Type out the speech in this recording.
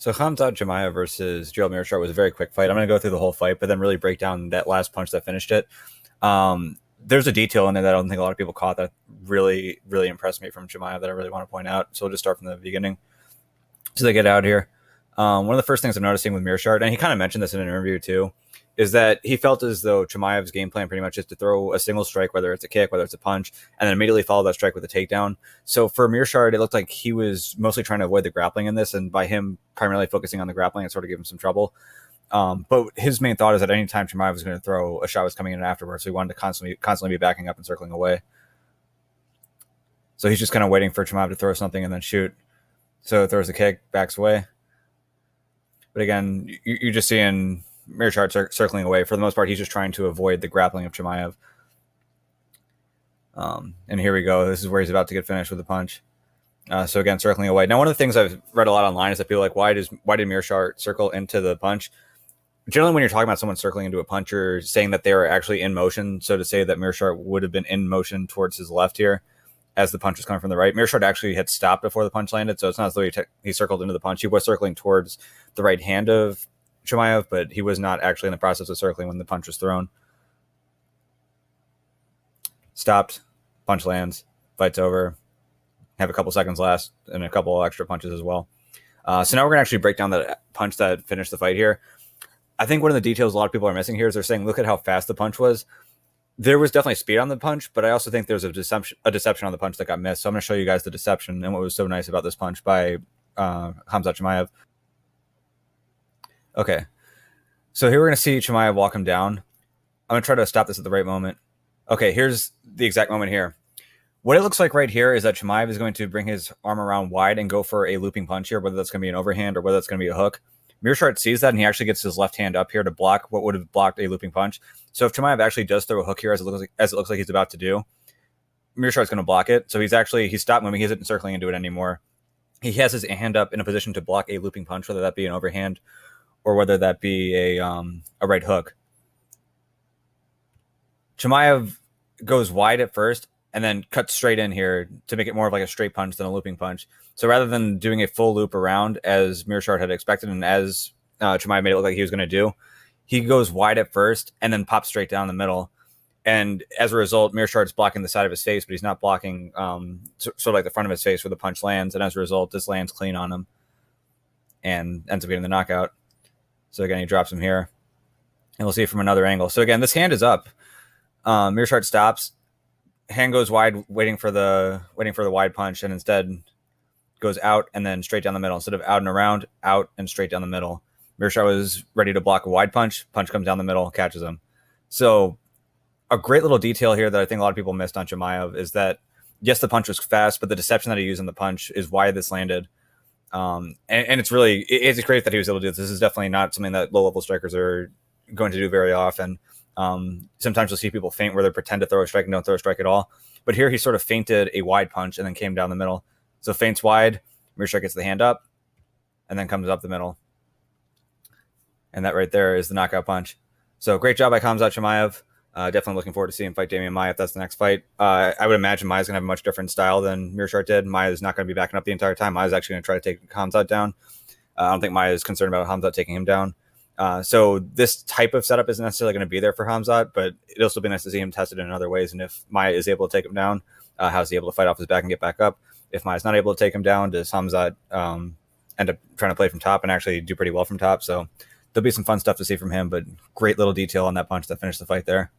So Khamzat Chimaev versus Gerald Meerschaert was a very quick fight. I'm going to go through the whole fight, but then really break down that last punch that finished it. There's a detail in it that I don't think a lot of people caught that really, really impressed me from Chimaev that I really want to point out. So we'll just start from the beginning. So they get out here. One of the first things I'm noticing with Meerschaert, and he kind of mentioned this in an interview too, is that he felt as though Chimaev's game plan pretty much is to throw a single strike, whether it's a kick, whether it's a punch, and then immediately follow that strike with a takedown. So for Meerschaert, it looked like he was mostly trying to avoid the grappling in this, and by him primarily focusing on the grappling, it sort of gave him some trouble. But his main thought is that any time Chimaev was going to throw, a shot was coming in afterwards, so he wanted to constantly be backing up and circling away. So he's just kind of waiting for Chimaev to throw something and then shoot. So it throws a kick, backs away. But again, you're just seeing Meerschaert circling away. For the most part, he's just trying to avoid the grappling of Chimaev. And here we go. This is where he's about to get finished with the punch. So again, circling away. Now, one of the things I've read a lot online is that people are like, why did Meerschaert circle into the punch? Generally, when you're talking about someone circling into a punch, you're saying that they are actually in motion. So to say that Meerschaert would have been in motion towards his left here as the punch was coming from the right. Meerschaert actually had stopped before the punch landed, so it's not as though he circled into the punch. He was circling towards the right hand of Chimaev, but he was not actually in the process of circling when the punch was thrown. Stopped, punch lands, fight's over. Have a couple seconds last and a couple extra punches as well. So now we're going to actually break down that punch that finished the fight here. I think one of the details a lot of people are missing here is they're saying, look at how fast the punch was. There was definitely speed on the punch, but I also think there's a deception on the punch that got missed. So I'm going to show you guys the deception and what was so nice about this punch by Khamzat Chimaev. Okay, so here we're going to see Chimaev walk him down. I'm going to try to stop this at the right moment. Okay, here's the exact moment here. What it looks like right here is that Chimaev is going to bring his arm around wide and go for a looping punch here, whether that's going to be an overhand or whether that's going to be a hook. Meerschaert sees that, and he actually gets his left hand up here to block what would have blocked a looping punch. So if Chimaev actually does throw a hook here, as it looks like he's about to do, Meerschaert's going to block it. So he stopped moving. He isn't circling into it anymore. He has his hand up in a position to block a looping punch, whether that be an overhand or whether that be a right hook. Chimaev goes wide at first and then cuts straight in here to make it more of like a straight punch than a looping punch. So rather than doing a full loop around as Meerschaert had expected and as Chimaev made it look like he was going to do, he goes wide at first and then pops straight down the middle. And as a result, Meerschaert's blocking the side of his face, but he's not blocking sort of like the front of his face where the punch lands. And as a result, this lands clean on him and ends up getting the knockout. So again, he drops him here. And we'll see it from another angle. So again, this hand is up. Meerschaert stops. Hand goes wide, waiting for the wide punch, and instead goes out and then straight down the middle. Instead of out and around, out and straight down the middle. Meerschaert was ready to block a wide punch. Punch comes down the middle, catches him. So a great little detail here that I think a lot of people missed on Chimaev is that, yes, the punch was fast, but the deception that he used in the punch is why this landed. And it's great that he was able to do this. This is definitely not something that low-level strikers are going to do very often. Sometimes you'll see people feint where they pretend to throw a strike and don't throw a strike at all. But here he sort of feinted a wide punch and then came down the middle. So feints wide, Meerschaert gets the hand up, and then comes up the middle. And that right there is the knockout punch. So great job by Khamzat Chimaev. Definitely looking forward to seeing him fight Damian Maia if that's the next fight. I would imagine Maia's going to have a much different style than Meerschaert did. Maia's not going to be backing up the entire time. Maia's actually going to try to take Khamzat down. I don't think Maia is concerned about Khamzat taking him down. So this type of setup isn't necessarily going to be there for Khamzat, but it'll still be nice to see him tested in other ways. And if Maia is able to take him down, how's he able to fight off his back and get back up? If Maia's not able to take him down, does Khamzat end up trying to play from top and actually do pretty well from top? So there'll be some fun stuff to see from him, but great little detail on that punch that finished the fight there.